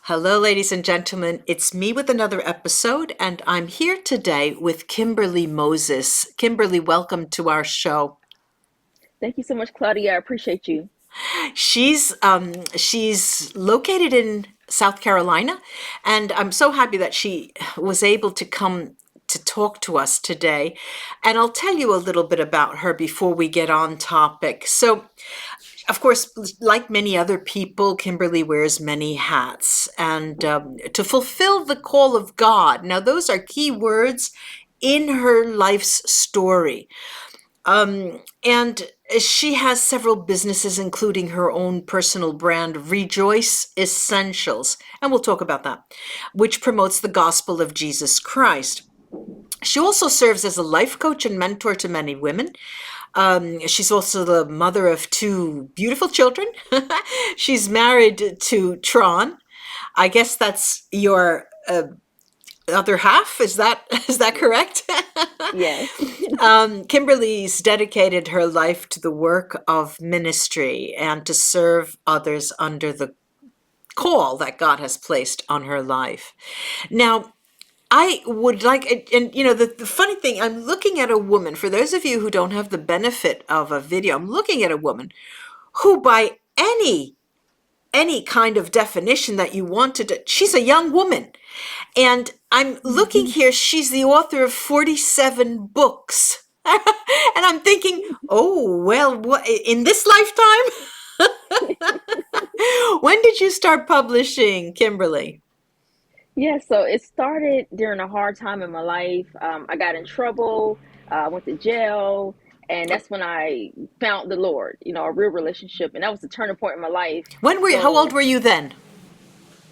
Hello, ladies and gentlemen. It's me with another episode, and I'm here today with Kimberly Moses. Kimberly, welcome to our show. Thank you so much, Claudia. I appreciate you. She's located in South Carolina, and I'm so happy that she was able to come to talk to us today. And I'll tell you a little bit about her before we get on topic. So, of course, like many other people, Kimberly wears many hats, and to fulfill the call of God. Now, those are key words in her life's story. And she has several businesses, including her own personal brand, Rejoice Essentials, and we'll talk about that, which promotes the gospel of Jesus Christ. She also serves as a life coach and mentor to many women. She's also the mother of two beautiful children. She's married to Tron. I guess that's your other half. Is that correct? Yes. Kimberly's dedicated her life to the work of ministry and to serve others under the call that God has placed on her life. Now, I would like, and the funny thing, I'm looking at a woman, for those of you who don't have the benefit of a video, I'm looking at a woman who, by any kind of definition that you wanted to, she's a young woman. And I'm looking here, she's the author of 47 books. And I'm thinking, oh, well, what, in this lifetime? When did you start publishing, Kimberly? Yeah, so it started during a hard time in my life. I got in trouble, went to jail, and that's when I found the Lord, a real relationship. And that was the turning point in my life. How old So, were you then?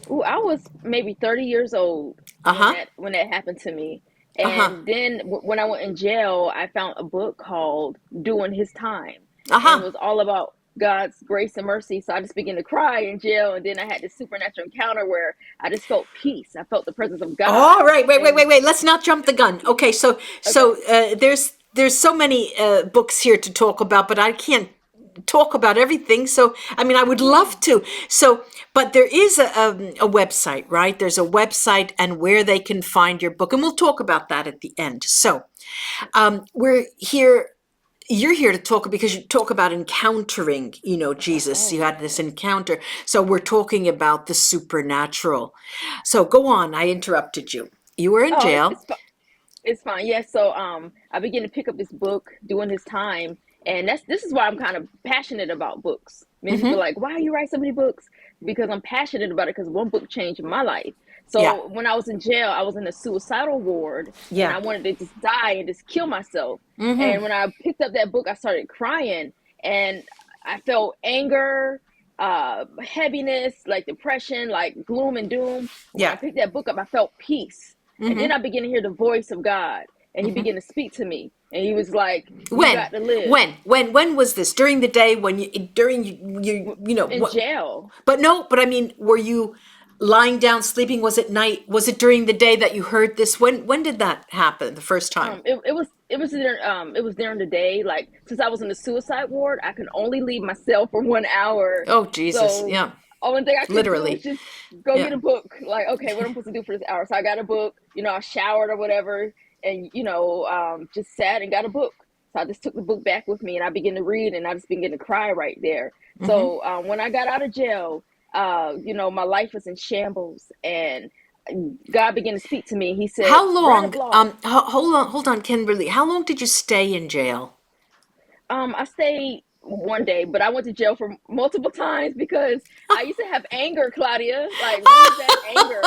ooh, I was maybe 30 years old when Uh-huh. that happened to me. Uh-huh. And then when I went in jail, I found a book called Doing His Time. And it Uh-huh. was all about God's grace and mercy. So I just began to cry in jail. And then I had this supernatural encounter where I just felt peace. I felt the presence of God. All right, And wait. Let's not jump the gun. Okay, so okay. there's so many books here to talk about, but I can't talk about everything. So I mean, I would Yeah. love to. So, but there is a website, right? There's a website and where they can find your book, and we'll talk about that at the end. So, we're here. You're here to talk because you talk about encountering, Jesus. You Oh, had this encounter. So we're talking about the supernatural. So go on. I interrupted you. You were in oh, jail. it's fine. Yeah. So I began to pick up this book Doing His Time, and this is why I'm kind of passionate about books. Many people are like, why you write so many books? Because I'm passionate about it because one book changed my life. Yeah. So when I was in jail, I was in a suicidal ward and Yeah. I wanted to just die and just kill myself. And when I picked up that book, I started crying and I felt anger, heaviness, like depression, like gloom and doom. When I Yeah. picked that book up, I felt peace. And then I began to hear the voice of God, and He began to speak to me. And He was like, "You When? got to live." When was this? During the day when during In what? jail. But no, but I mean, were you lying down sleeping? Was it night? Was it during the day that you heard this? When did that happen the first time? It was during the day. Like since I was in the suicide ward, I could only leave my cell for 1 hour. Oh, Jesus. So Yeah. only thing I could do was Literally. just go Yeah. get a book. Like, okay, what am I supposed to do for this hour? So I got a book. I showered or whatever, and just sat and got a book. So I just took the book back with me, and I began to read, and I just began to cry right there. So when I got out of jail, my life was in shambles, and God began to speak to me. He said, How "Write a long? blog." Hold on, Kimberly. How long did you stay in jail? I stayed 1 day, but I went to jail for multiple times because I used to have anger, Claudia, like really bad anger,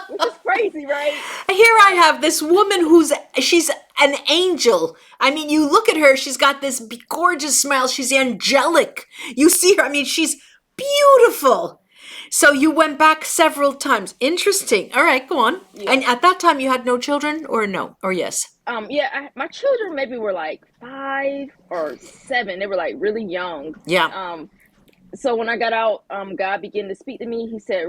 which is crazy, right? Here I Like, have this woman she's an angel. I mean, you look at her, she's got this gorgeous smile. She's angelic. You see her, I mean, she's beautiful. So you went back several times. Interesting. All right, go on. And yeah. at that time, you had no children, or no, or yes? Yeah, my children maybe were like 5 or 7. They were like really young. Yeah. Um, so when I got out, God began to speak to me. He said,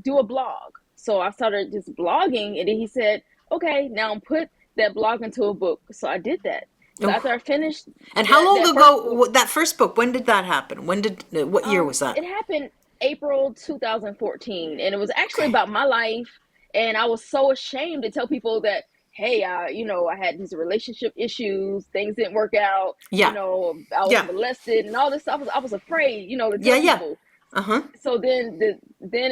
do a blog. So I started just blogging, and then He said, okay, now put that blog into a book. So I did that. So after Oh. I finished And how that long that first book, ago, that first book, when did that happen? What year was that? it happened. April 2014, and it was actually about my life. And I was so ashamed to tell people that, hey, I had these relationship issues, things didn't work out, Yeah. I was Yeah. molested and all this stuff. I was afraid, to Yeah. tell Yeah. people. Uh-huh. So then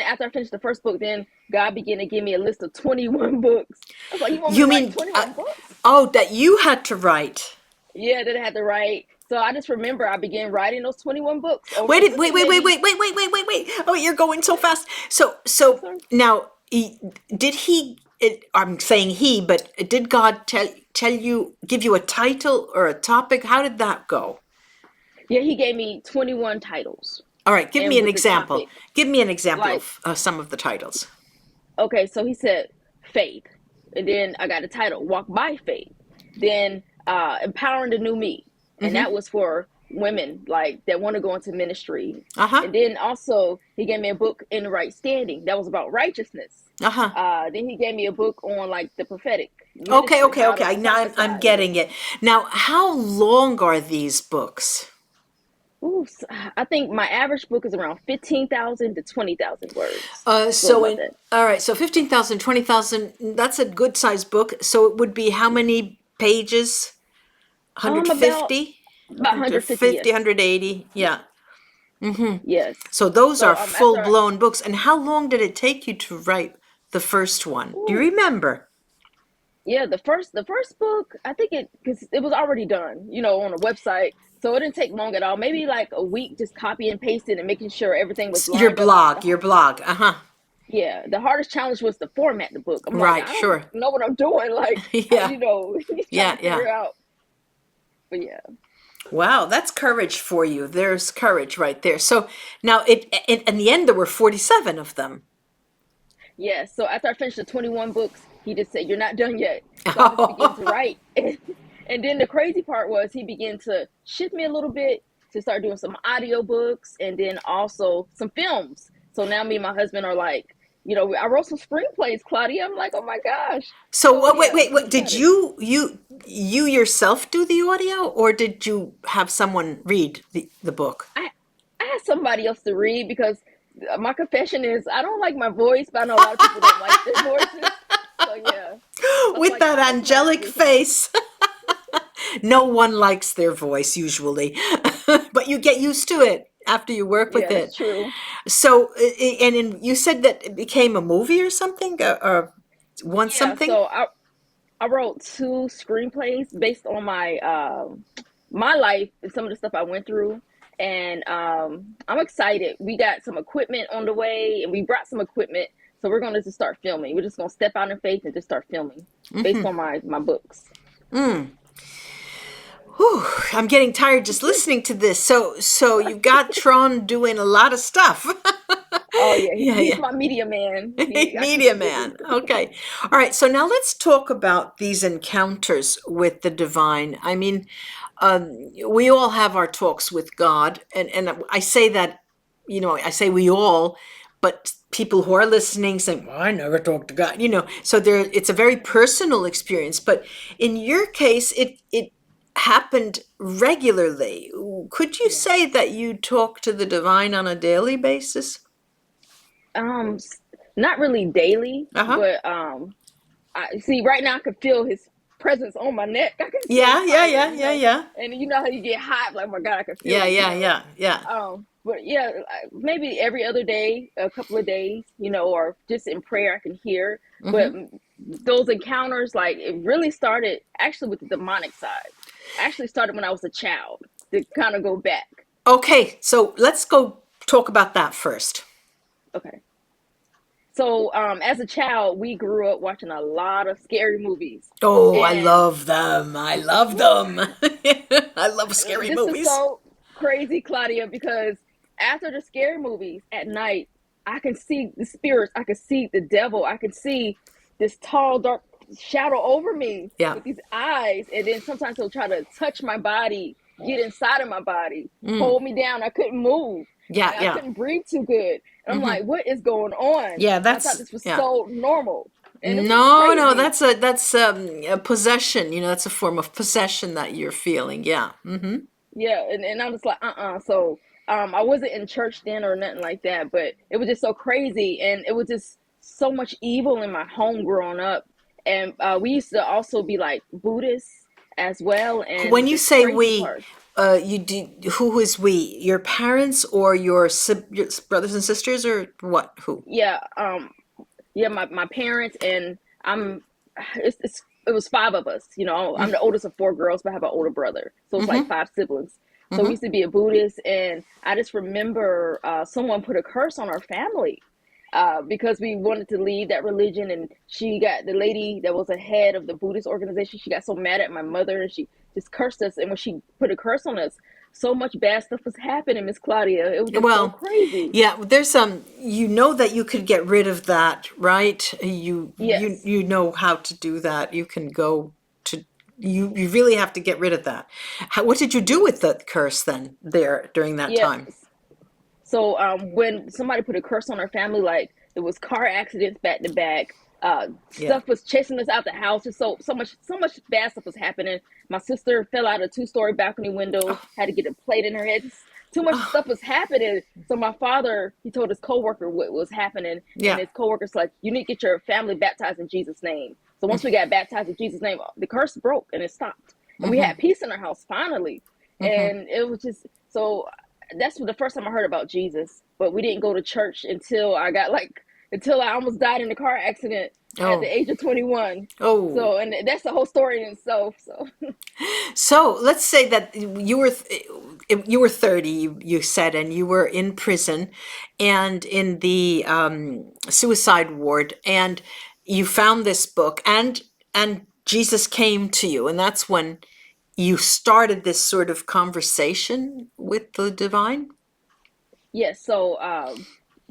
after I finished the first book, then God began to give me a list of 21 books. I was like, you want me You to write mean, 21 books? oh, that you had to write. Yeah, that I had to write. So I just remember I began writing those 21 books over. It Wait, took wait, me wait, wait, maybe. wait, wait, wait, wait, wait, wait. Oh, you're going so fast. Yes, So sir. now, did he? I'm saying he, but did God tell you, give you a title or a topic? How did that go? Yeah, he gave me 21 titles, All right, give me and an with the example. topic, Give me an example like, of some of the titles. okay, so he said faith, and then I got a title, walk by faith, then empowering the new me, and that was for women like that want to go into ministry. Uh huh. And then also he gave me a book, in the right standing, that was about righteousness. Uh huh. Then he gave me a book on like the prophetic Okay, ministry, okay, how to okay. Now I'm prophesy. getting it. Now, how long are these books? Ooh, I think my average book is around 15,000 to 20,000 words. So So about in that. all right, so 15,000, 20,000. That's a good sized book. So it would be how many pages? About 150? 150, yes. 180. Yeah. Yes. So those So are after full-blown books. And how long did it take you to write the first one? Do you ooh, remember? yeah, the first book, I think it, because it was already done, on a website. So it didn't take long at all. Maybe like a week, just copy and pasting and making sure everything was Your lined up. blog, your blog. Uh-huh. Yeah, the hardest challenge was to format the book. I'm like, Right, I don't sure. know what I'm doing. Like, Yeah. trying to Yeah, yeah. figure out. But yeah. Wow, that's courage for you. There's courage right there. So now in the end there were 47 of them. Yeah, so after I finished the 21 books, he just said, "You're not done yet." So I just began to write. And then the crazy part was he began to shift me a little bit to start doing some audio books and then also some films. So now me and my husband are like, I wrote some screenplays, Claudia. I'm like, oh my gosh. So So wait, yeah, wait, I'm what did excited. you yourself do the audio or did you have someone read the book? I I had somebody else to read because my confession is I don't like my voice, but I know a lot of people don't like their voices. So yeah, I was With like, that I had somebody else to angelic read for me. face. No one likes their voice usually, but you get used to it after you work with Yeah, it. that's true. So, you said that it became a movie or something, or won Yeah, something? so I wrote two screenplays based on my life and some of the stuff I went through. And I'm excited. We got some equipment on the way, and we brought some equipment. So we're going to just start filming. We're just going to step out in faith and just start filming based on my books. Whew, I'm getting tired just listening to this. So you've got Tron doing a lot of stuff. Oh yeah, Yeah, he's yeah. my media man. I keep Media him busy. man. Okay. All right. So now let's talk about these encounters with the divine. I mean, we all have our talks with God, and I say that, I say we all, but people who are listening saying, "Well, I never talk to God," So it's a very personal experience. But in your case, it happened regularly. Could you Yeah. say that you talk to the divine on a daily basis? Um, Not really daily, Uh huh. but I see right now I can feel his presence on my neck. I can feel his Yeah, yeah, fire, yeah, yeah, yeah. and you know how you get hot, like, oh my God, I can feel Yeah, it, yeah, yeah, yeah. But yeah, maybe every other day, a couple of days, or just in prayer I can hear. But those encounters, like, it really started actually with the demonic side. Actually started when I was a child, to kind of go back. Okay, so let's go talk about that first. Okay. So, as a child, we grew up watching a lot of scary movies, Oh, I and love them. I love whew, them. I love scary this is movies. so crazy, Claudia, because after the scary movies at night, I can see the spirits, I can see the devil, I can see this tall, dark shadow over me Yeah. with these eyes, and then sometimes he'll try to touch my body, get inside of my body, hold me down. I couldn't move, Yeah, and I yeah. couldn't breathe too good. And I'm like, what is going on? Yeah, And I thought this was yeah. so normal, and it was No, no, crazy. that's a possession. That's a form of possession that you're feeling. Yeah. Yeah, and I'm just like, So I wasn't in church then or nothing like that, but it was just so crazy, and it was just so much evil in my home growing up. And we used to also be like Buddhists as well, When and you the say crazy we, part, you do, who is we? Your parents or your brothers and sisters or what? Who? yeah, yeah, my parents and I'm it was five of us. You know, I'm the oldest of four girls, but I have an older brother, so it's like Mm-hmm. five siblings. So we Mm-hmm. used to be a Buddhist, and I just remember someone put a curse on our family because we wanted to leave that religion, and she got the lady that was the head of the Buddhist organization. She got so mad at my mother, and she just cursed us. And when she put a curse on us, so much bad stuff was happening, Miss Claudia. It was just so Well, crazy. yeah, there's some, you know that you could get rid of that, right? Yes. You know how to do that. You can go to, you really have to get rid of that. What did you do with Yes. the curse then there during that Yeah. time? So when somebody put a curse on our family, like it was car accidents back to back, Yeah. stuff was chasing us out the house. Just so much bad stuff was happening. My sister fell out a two-story balcony window, had to get a plate in her head. Just too much stuff was happening. So my father, he told his coworker what was happening, and Yeah. his coworker's like, "You need to get your family baptized in Jesus' name." So once we got baptized in Jesus' name, the curse broke and it stopped, and we had peace in our house finally. And it was just so that's the first time I heard about Jesus. But we didn't go to church until I got like until I almost died in a car accident at the Oh. age of 21. Oh. So, and that's the whole story in itself. So, So let's say that you were 30, you said, and you were in prison and in the suicide ward, and you found this book, and Jesus came to you, and that's when you started this sort of conversation with the divine. yes. So,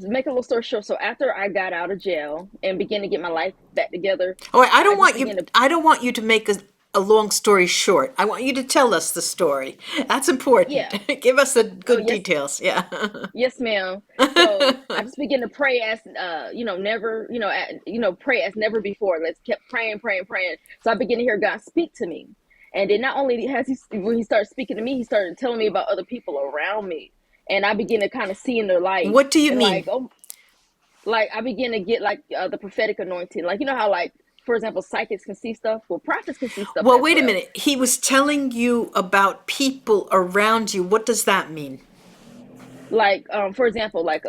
to make a little story short, so after I got out of jail and began to get my life back together, Oh, I I don't just want you. began to, I don't want you to make a long story short. I want you to tell us the story. That's important. yeah. Give us the Oh, good yes. details. Yeah. Yes, ma'am. So I just began to pray as never, pray as never before. Let's kept praying, praying, praying. So I began to hear God speak to me, and then not only has he when he started speaking to me, he started telling me about other people around me, and I began to kind of see in their life, What do you and like mean? oh, like I began to get like the prophetic anointing, like you know how like for example psychics can see stuff, well prophets can see stuff Well, as wait a well. minute. He was telling you about people around you. What does that mean? Like for example like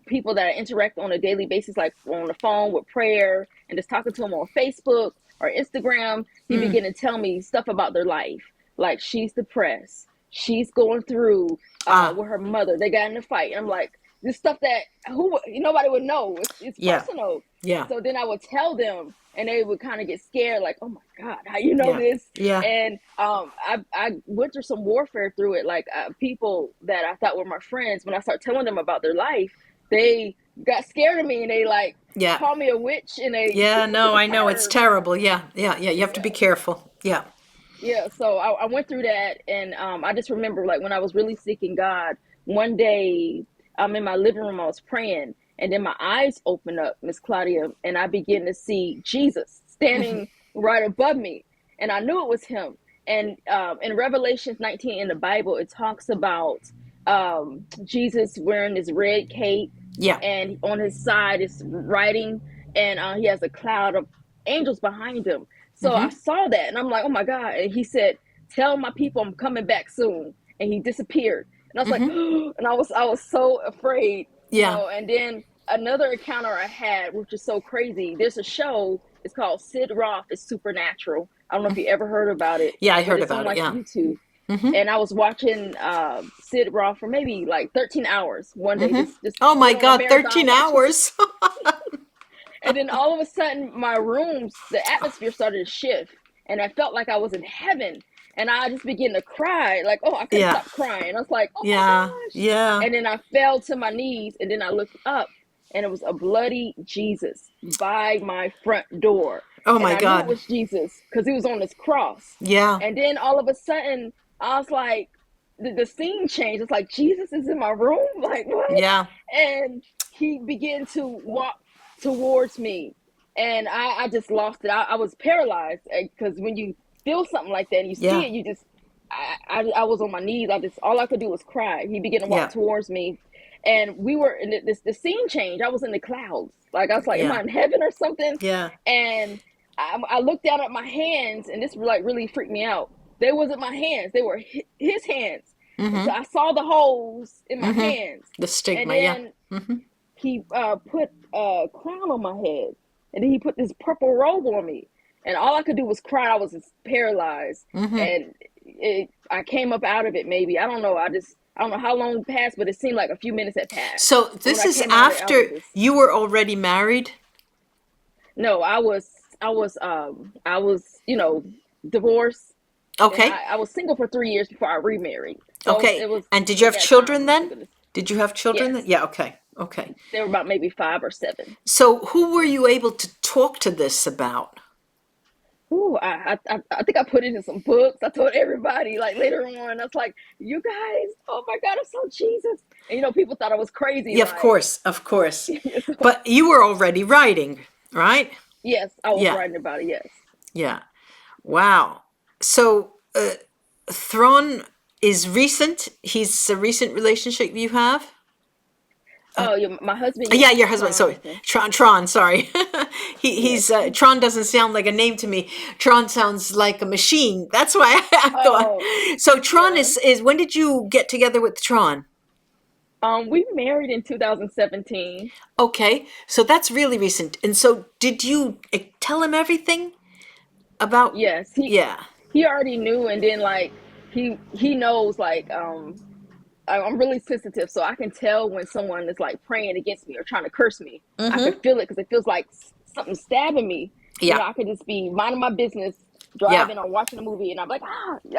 people that I interact on a daily basis like on the phone with prayer and just talking to them on Facebook or Instagram, he began to tell me stuff about their life, like she's depressed, she's going through Ah, with her mother, they got in a fight, and I'm like this stuff that who nobody would know, it's yeah, personal. yeah, So then I would tell them and they would kind of get scared like oh my god how you know yeah, this. yeah, And I went through some warfare through it, like people that I thought were my friends, when I start telling them about their life, they got scared of me and they like yeah, call me a witch and they yeah. send me to No, the I know it's curb. terrible. Yeah, yeah, yeah. You have to be Yeah. careful. Yeah. Yeah, so I went through that, and I just remember like when I was really seeking God, one day I'm in my living room, I was praying, and then my eyes opened up, Miss Claudia, and I began to see Jesus standing right above me, and I knew it was him. And in Revelation 19 in the Bible, it talks about Jesus wearing this red cape, Yeah. and on his side is writing, and he has a cloud of angels behind him. So I saw that and I'm like, oh my God. And he said, tell my people I'm coming back soon. And he disappeared. And I was like, and I was so afraid, Yeah. and then another encounter I had, which is so crazy. There's a show, it's called Sid Roth, it's Supernatural. I don't know if you ever heard about it, Yeah, I but heard it's on about it. like Yeah. YouTube. And I was watching Sid Roth for maybe like 13 hours one day, just Oh my went on a God, marathon 13 watching. hours. And then all of a sudden, my rooms, the atmosphere started to shift, and I felt like I was in heaven. And I just began to cry, like, oh, I couldn't Yeah. stop crying. I was like, oh my Yeah. gosh. Yeah. And then I fell to my knees, and then I looked up, and it was a bloody Jesus by my front door. Oh And my I knew it God. was Jesus because he was on this cross. Yeah. And then all of a sudden, I was like, the scene changed. It's like, Jesus is in my room? Like, what? Yeah. And he began to walk towards me, and I just lost it. I was paralyzed because when you feel something like that and you see Yeah. it, you just I was on my knees. I just, all I could do was cry. He began to walk Yeah. towards me, and we were in the scene change. I was in the clouds. Like I was like, am I Yeah. in heaven or something? Yeah. And I looked down at my hands, and this like really freaked me out. They wasn't my hands; they were his hands. And so Mm-hmm. I saw the holes in my Mm-hmm. hands, The and stigma. Yeah. then Mm-hmm. he put a crown on my head, and then he put this purple robe on me, and all I could do was cry. I was just paralyzed, Mm-hmm. and I came up out of it. Maybe I don't know. I don't know how long passed, but it seemed like a few minutes had passed. So But when this I is came out after of this, you were already married? no, I was divorced, and Okay. I was single for 3 years before I remarried. So it Okay. was And did you at have that time. children Oh my then? goodness, Did you have children then? yes, Yeah. Okay. Okay. they were about maybe 5 or 7. So who were you able to talk to this about? Ooh, I think I put it in some books. I told everybody like later on. I was like, "You guys, oh my God, I saw Jesus!" And people thought I was crazy. Yeah, of Like, course. Of course. so, But you were already writing, right? yes, I was Yeah. writing about it. Yes. Yeah. Wow. So Thron is recent. He's a recent relationship you have? Oh, yeah, my husband. Yeah, Yes, your husband. Tron. Sorry, Tron. Sorry, Yes. he's Tron doesn't sound like a name to me. Tron sounds like a machine. That's why I thought. Oh, So Tron yeah. is when did you get together with Tron? We married in 2017. Okay, so that's really recent. And so did you tell him everything about? Yes, Yeah. he already knew, and then like he knows like I'm really sensitive, so I can tell when someone is like praying against me or trying to curse me. I can Mm-hmm. feel it because it feels like something stabbing me. Yeah. I could just be minding my business, Yeah. driving or watching a movie, and I'm like,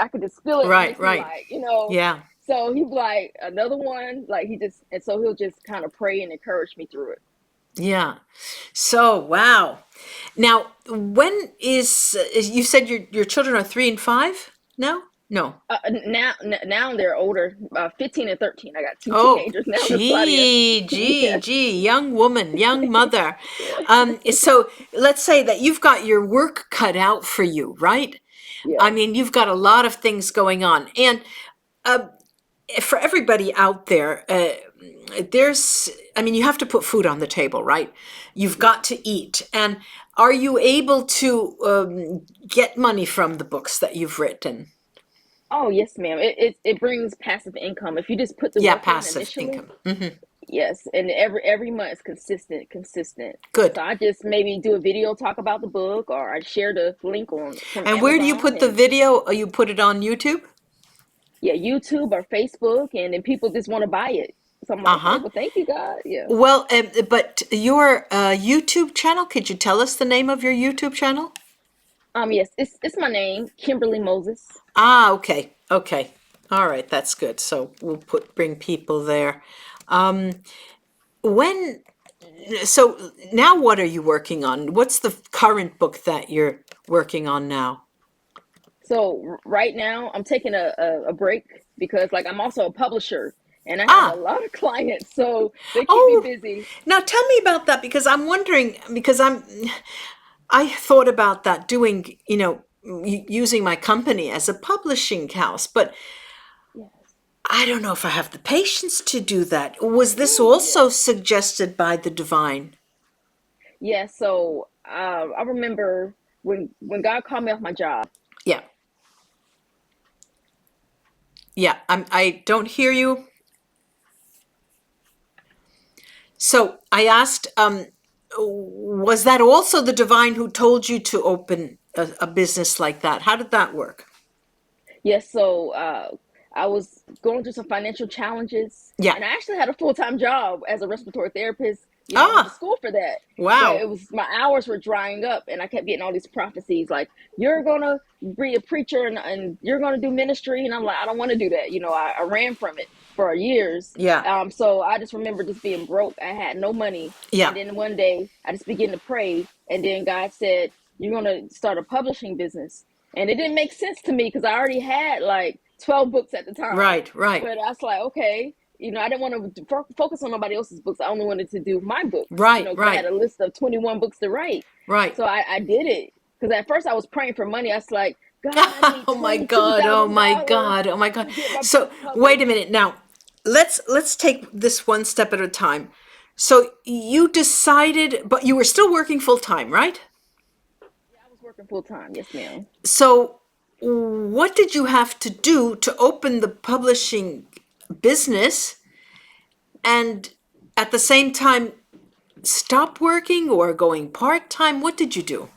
I could just feel it. It Right. makes me Right. like. Yeah. So he's like another one, like and so he'll just kind of pray and encourage me through it. Yeah. So wow. Now, when is you said your children are 3 and 5 now? No. Now they're older, 15 and 13. I got two Oh, teenagers now, Miss Claudia. Yes, young woman, young mother. yeah, So let's say that you've got your work cut out for you, right? I yes. mean, you've got a lot of things going on, and uh, for everybody out there, I mean, you have to put food on the table, right? You've got to eat. And are you able to get money from the books that you've written? Oh, yes, ma'am. It brings passive income if you just put the Yeah, work in passive initially. income. Hmm. Yes, and every month is consistent. Good. So I just maybe do a video talk about the book, or I share the link on from And where do you Amazon, put the and video? You put it on YouTube? yeah, YouTube or Facebook, and then people just want to buy it. So I'm like, okay, Uh-huh. well, thank you, God. Yeah. Well, but your YouTube channel, could you tell us the name of your YouTube channel? Yes, it's my name, Kimberly Moses. Ah, okay. Okay. All right, that's good. So we'll bring people there. Um, when so now what are you working on? What's the current book that you're working on now? So right now I'm taking a break because like I'm also a publisher and I have a Ah, lot of clients, so they keep me oh, busy. now tell me about that because I'm wondering because I thought about that doing, using my company as a publishing house, but Yes. I don't know if I have the patience to do that. Was this Ooh, also yes. suggested by the divine? Yeah, so I remember when God called me off my job. Yeah. Yeah, I don't hear you. So I asked, was that also the divine who told you to open a business like that? How did that work? Yes, so I was going through some financial challenges, Yeah. and I actually had a full-time job as a respiratory therapist. I went to Ah, school for that, but wow. it was my hours were drying up, and I kept getting all these prophecies like you're gonna be a preacher and you're gonna do ministry, and I'm like, I don't want to do that. I ran from it for years. Yeah. So I just remember just being broke. I had no money, Yeah. and then one day I just began to pray, and then God said, "You're gonna start a publishing business." And it didn't make sense to me because I already had like 12 books at the time. Right, right, But I was like, okay, I didn't want to focus on nobody else's books. I only wanted to do my books, right, because I had right, a list of 21 books to write. right. So I did it because at first I was praying for money. I was like, God, I need Oh my twenty-two God. Oh thousand my dollars God. Oh my God. to get my So book wait a published. minute now. Let's take this one step at a time. So you decided, but you were still working full time, right? Yeah, I was working full time. Yes, ma'am. So what did you have to do to open the publishing business and at the same time stop working or going part time? What did you do?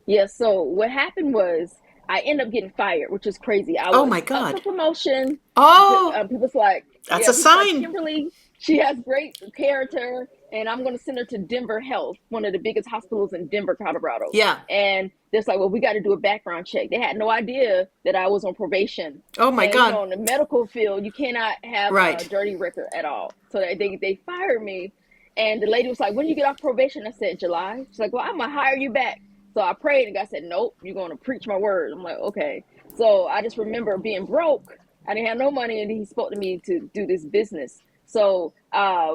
Yeah, so what happened was I ended up getting fired, which is crazy. I Oh my was up God. for promotion. Oh, People's like, that's yeah, a people's like, sign. Kimberly, she has great character, and I'm going to send her to Denver Health, one of the biggest hospitals in Denver, Colorado. Yeah. And they're like, well, we got to do a background check. They had no idea that I was on probation. Oh my And, God. in the medical field, you cannot have a Right. dirty record at all. So they fired me. And the lady was like, when do you get off probation? I said, July. She's like, well, I'm going to hire you back. So I prayed and God said, nope, you're going to preach my word. I'm like, okay. So I just remember being broke. I didn't have no money, and he spoke to me to do this business. So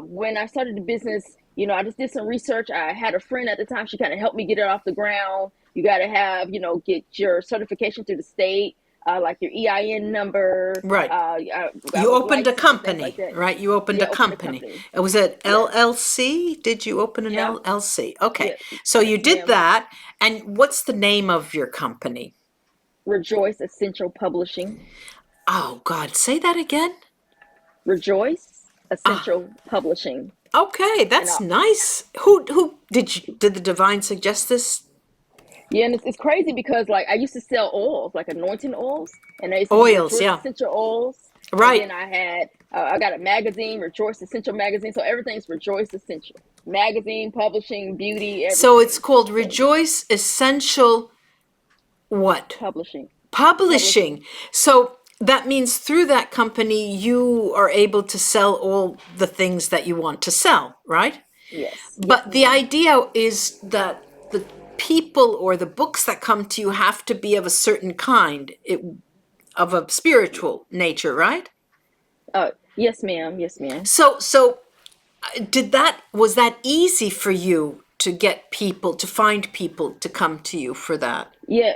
when I started the business, I just did some research. I had a friend at the time. She kind of helped me get it off the ground. You got to have, get your certification through the state, like your EIN number. Right. I You was opened a licensed and things like company, that. right? You opened a Yeah, open a company. company. Was it Yes. LLC? Did you open an Yeah. LLC? Okay. Yeah. So Yes, you did ma'am. that. And what's the name of your company? Rejoice Essential Publishing. Oh God, say that again. Rejoice Ah, Essential Publishing. okay, And that's nice. Who did the divine suggest this? yeah, and it's crazy because like I used to sell oils, like anointing oils, and they used to be Oils, Rejoice yeah. Essential Oils. And Right. then I got a magazine, Rejoice Essential Magazine. So everything's Rejoice Essential magazine, publishing, beauty, So it's everything. called So Rejoice Essential what? publishing, publishing. Publishing. So that means through that company, you are able to sell all the things that you want to sell, right? Yes, yes, But the ma'am. idea is that the people or the books that come to you have to be of a certain kind, of a spiritual nature, right? Yes, ma'am. Yes, ma'am. So was that easy for you to get people, to find people to come to you for that? Yeah,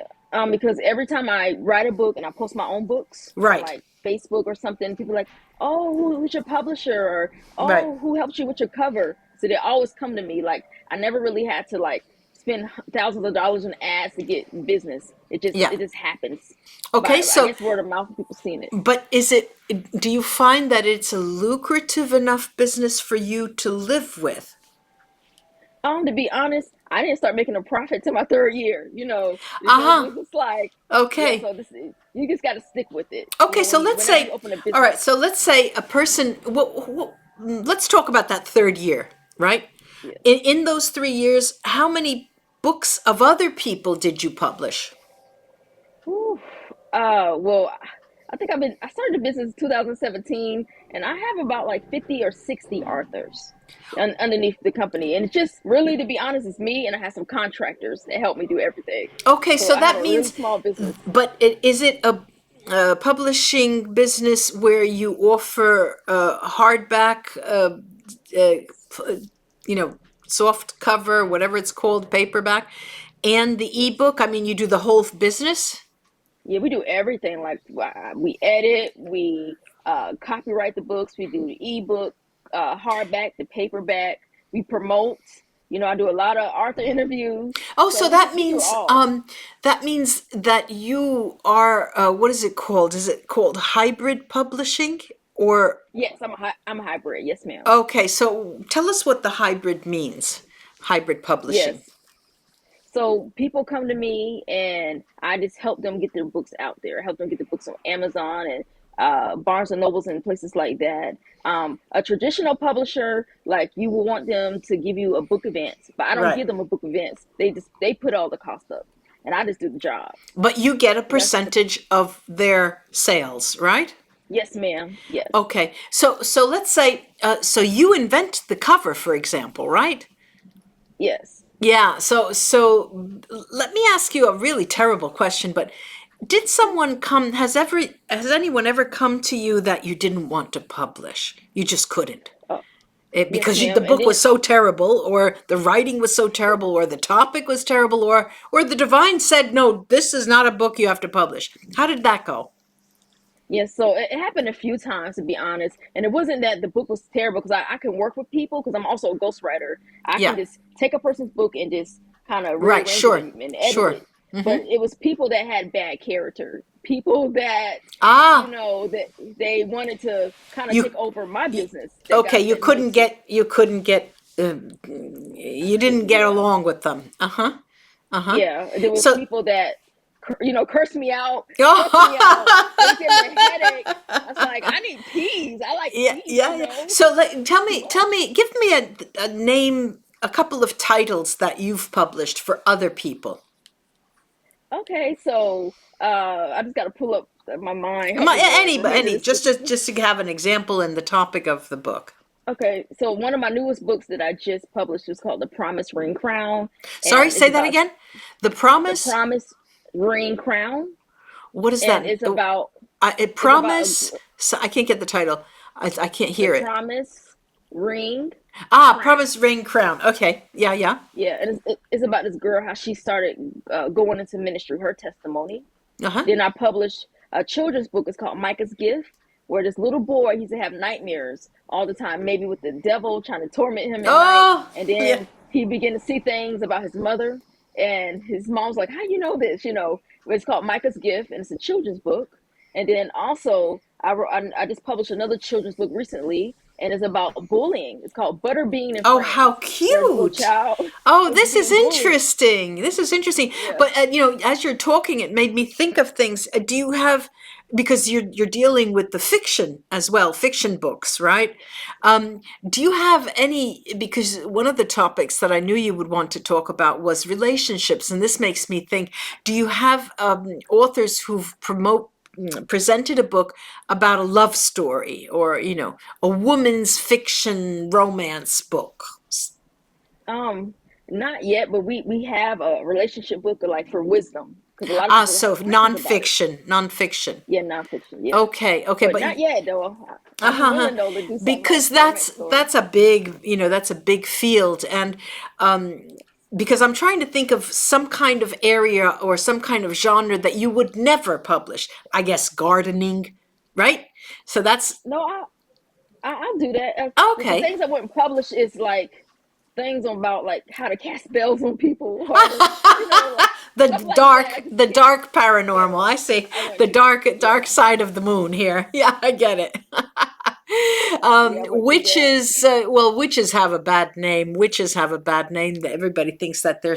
because every time I write a book and I post my own books on Right, like Facebook or something, people are like, "Oh, who's your publisher?" or right. "Oh, who helped you with your cover?" So they always come to me. Like I never really had to like spend thousands of dollars in ads to get business. It just Yeah. it just happens Okay, by I so guess word of mouth, people seeing it. but do you find that it's a lucrative enough business for you to live with? To be honest, I didn't start making a profit till my third year. Uh-huh. It's like yeah. Okay. So this you just got to stick with it. Okay, so Whenever you open a all right, business. so let's say a person, let's talk about that third year, right? Yes. In those 3 years, how many books of other people did you publish? Ooh, well, I think I started the business in 2017, and I have about like 50 or 60 authors underneath the company. And it's just really, to be honest, it's me, and I have some contractors that help me do everything. Okay, So so I have that a really means, small business. but is it a publishing business where you offer hardback, uh, you know, soft cover, whatever it's called, paperback, and the Yes. ebook? I mean, you do the whole business? Yeah, we do everything. Like we edit, we copyright the books, we do the ebook, hardback, the paperback, we promote. I do a lot of author interviews. Oh, So so we do all. that means that you are what is it called? Is it called hybrid publishing or Yes, I'm a hybrid. Yes, ma'am. okay, so tell us what the hybrid means. Hybrid publishing. Yes. So people come to me and I just help them get their books out there. Help them get the books on Amazon and Barnes and Nobles and places like that. A traditional publisher, like you will want them to give you a book event, but I don't Right. give them a book events. They put all the cost up, and I just do the job. But you get a So that's percentage of their sales, right? yes, ma'am. Yes, Okay. So let's say so you invent the cover, for example, right? yes. Yeah, so let me ask you a really terrible question, but did someone come has anyone ever come to you that you didn't want to publish? You just couldn't. Oh, Yes, Because the ma'am. And book then was so terrible, or the writing was so terrible, or the topic was terrible, or the divine said, no, this is not a book you have to publish. How did that go? yes, so it happened a few times to be honest, and it wasn't that the book was terrible because I can work with people because I'm also a ghostwriter. I can Yeah. just take a person's book and just kind of Right. rearrange it Sure. and edit Sure. it. But it was people that had bad character, people that Ah, that they wanted to kind of take you over my business that okay? got You that needed couldn't to. get. You couldn't get. You didn't get Yeah, along with them. Uh huh. Uh huh. yeah. There was So. people that cursed me out, they was giving me a headache. I was like, I need peace. I like Yeah, peace, yeah, yeah. So tell me, give me a name, a couple of titles that you've published for other people. Okay, so I just got to pull up my mind. Help My, me, Lord. Remember any, this book. just to have an example in the topic of the book. Okay, so one of my newest books that I just published is called The Promise Ring Crown, Sorry, and it's say that about again. The the Promise. Promise Ring Crown, What is and that? It it's about Promise. So I can't get the title. I can't the hear it. Promise Ring Ah, Crown. Promise Ring Crown. Okay. Yeah, yeah. Yeah, and it's about this girl how she started going into ministry, her testimony. Uh huh. Then I published a children's book. It's called Micah's Gift, where this little boy he used to have nightmares all the time, maybe with the devil trying to torment him at night. Oh, And yeah. then he began to see things about his mother, and his mom's like, "How you know this?" It's called Micah's Gift, and it's a children's book. And then also, I just published another children's book recently, and it's about bullying. It's called Butterbean and Oh, how Friends, where this little cute. child Oh, was this is being bullied. interesting. This is interesting. Yeah. But as you're talking, it made me think of things. Do you have, because you're dealing with the fiction as well, fiction books, right? Do you have any? Because one of the topics that I knew you would want to talk about was relationships, and this makes me think. Do you have authors who've presented a book about a love story, or a woman's fiction romance book? Um, Not yet, but we have a relationship book like for wisdom because a lot of Ah, people so have questions about it. nonfiction. Yeah, nonfiction. Yeah, Okay, okay, but but not yet though. I'll be uh-huh, willing though to do something like because romance story. that's a big, that's a big field, and um, because I'm trying to think of some kind of area or some kind of genre that you would never publish. I guess gardening, right? So that's No, I'll do that. The okay. things I wouldn't publish is like things about like how to cast spells on people or like the stuff like that. dark I just the can't. dark paranormal. Yeah, I see I the wouldn't do. dark Yeah, side of the moon here. Yeah, I get it. yeah, I wouldn't do that. Witches, well, witches have a bad name. Witches have a bad name. Everybody thinks that they're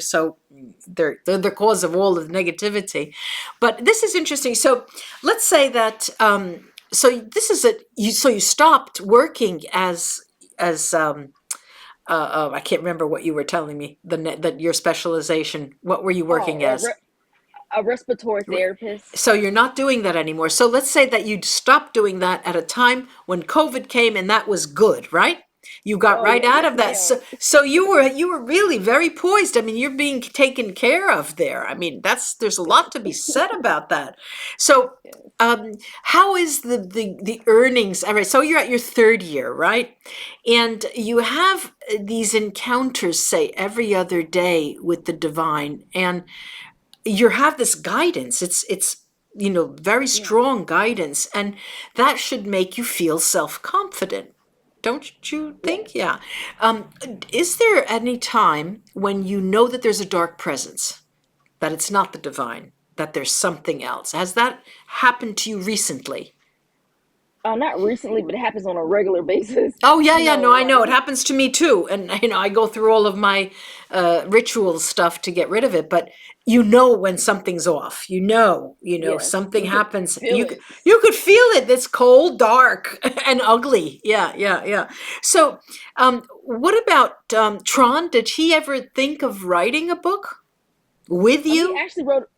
the cause of all of the negativity. But this is interesting. So let's say that so this is so you stopped working as I can't remember what you were telling me, that your specialization. What were you Oh, working as? a respiratory therapist. So you're not doing that anymore. So let's say that you stopped doing that at a time when COVID came, and that was good, right? You got Oh right yeah, out yes, of that. ma'am. So you were really very poised. I mean, you're being taken care of there. I mean, there's a lot to be said about that. So Yes. um, how is the earnings? All right, so you're at your third year, right? And you have these encounters, say, every other day with the divine, and you have this guidance. It's very Yeah. strong guidance, and that should make you feel self-confident, don't you think? Yes. Yeah. um, is there any time when you know that there's a dark presence, that it's not the divine, that there's something else? Has that happened to you recently? Not recently, but it happens on a regular basis. Oh, yeah, yeah, no, I know. Like It happens to me too. And, I go through all of my ritual stuff to get rid of it. But when something's off. yes, Something you could happens. feel it. You could feel it. It's cold, dark, and ugly. Yeah, yeah, yeah. So, what about Tron? Did he ever think of writing a book with He you? actually wrote.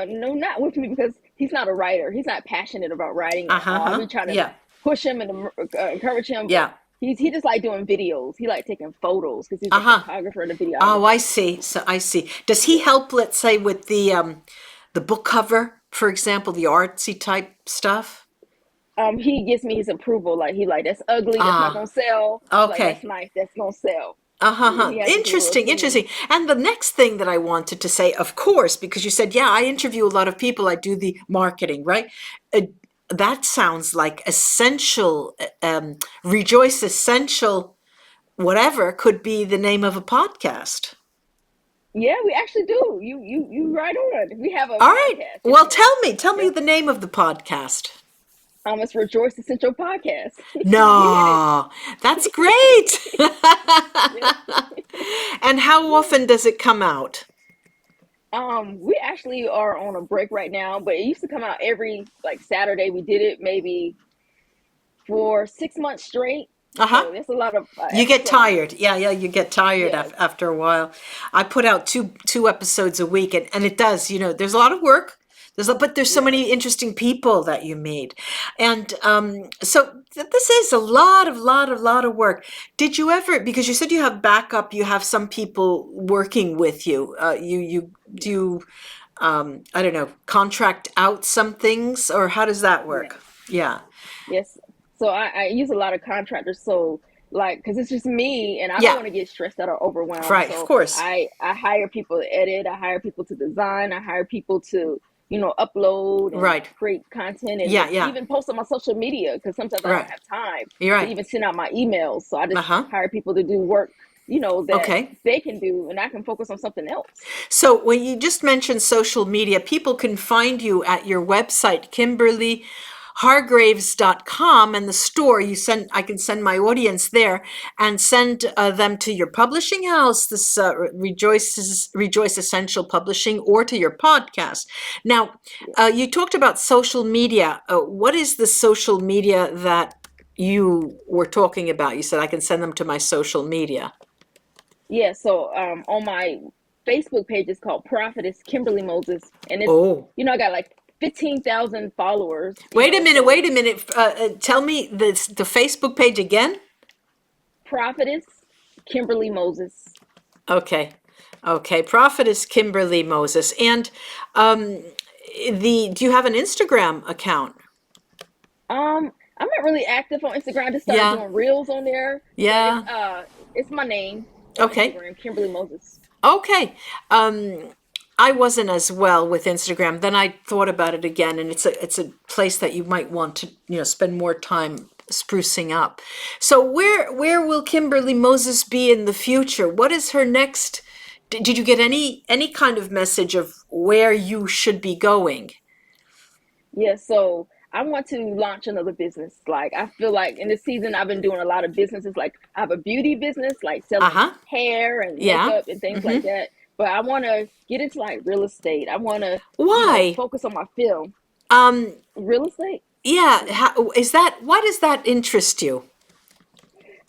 No, not with me because he's not a writer. He's not passionate about writing Uh at huh. all. I Huh. be trying to Yeah. push him and encourage him, but Yeah. he just like doing videos. He like taking photos because he's Uh a huh. photographer and a Oh, I videographer. see. So I see. Does he Yeah. help, let's say, with the book cover, for example, the artsy type stuff? He gives me his approval. Like he like that's ugly. That's not Ah, gonna sell. I'm like that's okay. nice. That's gonna sell. Uh-huh. He has his little Interesting, opinion. interesting. And the next thing that I wanted to say, of course, because you said, yeah, I interview a lot of people, I do the marketing, right? Uh, that sounds like essential, rejoice essential, whatever could be the name of a podcast. Yeah, we actually do. You right on. We have a All right. podcast. Yes, Well, ma'am. tell me Yeah. the name of the podcast. It's Rejoice Essential Podcast. You hit it. No, that's great. Yeah. And how Yeah. often does it come out? We actually are on a break right now, but it used to come out every like Saturday. We did it maybe for 6 months straight. Uh-huh. So that's a lot of You get episodes. tired. Yeah, yeah, you get tired Yes. after a while. I put out two episodes a week, and it does, there's a lot of work. But there's so Yes. many interesting people that you meet. And so this is a lot of work. Did you ever, because you said you have backup, you have some people working with you. You do you, I don't know, contract out some things, or how does that work? Yes. Yeah. Yes. So I use a lot of contractors. So like, cause it's just me and I don't Yeah. want to get stressed out or overwhelmed. Right, of So course. I hire people to edit. I hire people to design. I hire people to, upload and Right. create content and Yeah, yeah. even post on my social media. Cause sometimes I don't Right. have time You're to right. even send out my emails. So I just Uh-huh. hire people to do work, that Okay. they can do and I can focus on something else. So when you just mentioned social media, people can find you at your website, KimberlyHargraves.com, and the store. I can send my audience there and send them to your publishing house, this Rejoice Essential Publishing, or to your podcast. Now, you talked about social media. What is the social media that you were talking about? You said I can send them to my social media. Yeah, so on my Facebook page is called Prophetess Kimberly Moses, and it's Oh. I got like 15,000 followers. Wait a minute, So wait a minute. Tell me the Facebook page again. Prophetess Kimberly Moses. Okay, okay. Prophetess Kimberly Moses, and um, the do you have an Instagram account? I'm not really active on Instagram. I just started Yeah, doing reels on there, but yeah. it's my name on Okay, Instagram, Kimberly Moses. okay. I wasn't as well with Instagram. Then I thought about it again, and it's a place that you might want to spend more time sprucing up. So where will Kimberly Moses be in the future? What is her next? Did you get any kind of message of where you should be going? Yeah, so I want to launch another business. Like I feel like in this season I've been doing a lot of businesses. Like I have a beauty business, like Uh selling huh. hair and Yeah. makeup and things like that. But I want to get into like real estate. I want to, Why? focus on my film. Um. Real estate. Yeah. How, is that? Why does that interest you?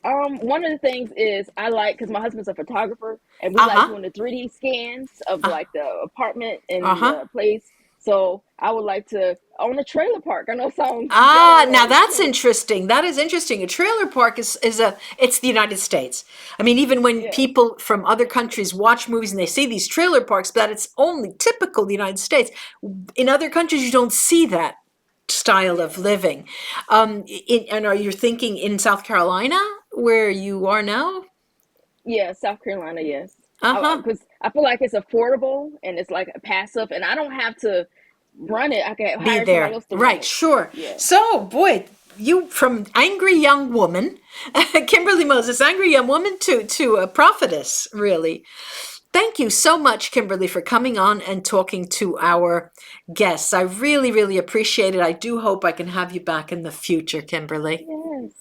One of the things is I like because my husband's a photographer and we Uh like huh. doing the 3D scans of Uh like the apartment uh and huh. the place. So I would like to own a trailer park. I know it sounds Ah, now ghetto that's and interesting. That is interesting. A trailer park it's the United States. I mean, even when yes. people from other countries watch movies and they see these trailer parks, that it's only typical the United States. In other countries, you don't see that style of Yeah. living. And are you thinking in South Carolina where you are now? Yeah, South Carolina, yes. Uh huh. Because I feel like it's affordable and it's like a passive, and I don't have to run it. I can Be hire somebody there. else to run Right, it. sure. Yeah. So, boy, you from angry young woman, Kimberly Moses, angry young woman to a prophetess, really. Thank you so much, Kimberly, for coming on and talking to our guests. I really, really appreciate it. I do hope I can have you back in the future, Kimberly. Yes.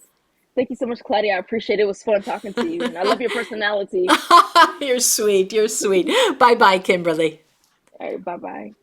Thank you so much, Claudia. I appreciate it. It was fun talking to you, and I love your personality. You're sweet. You're sweet. Bye bye, Kimberly. All right, bye bye.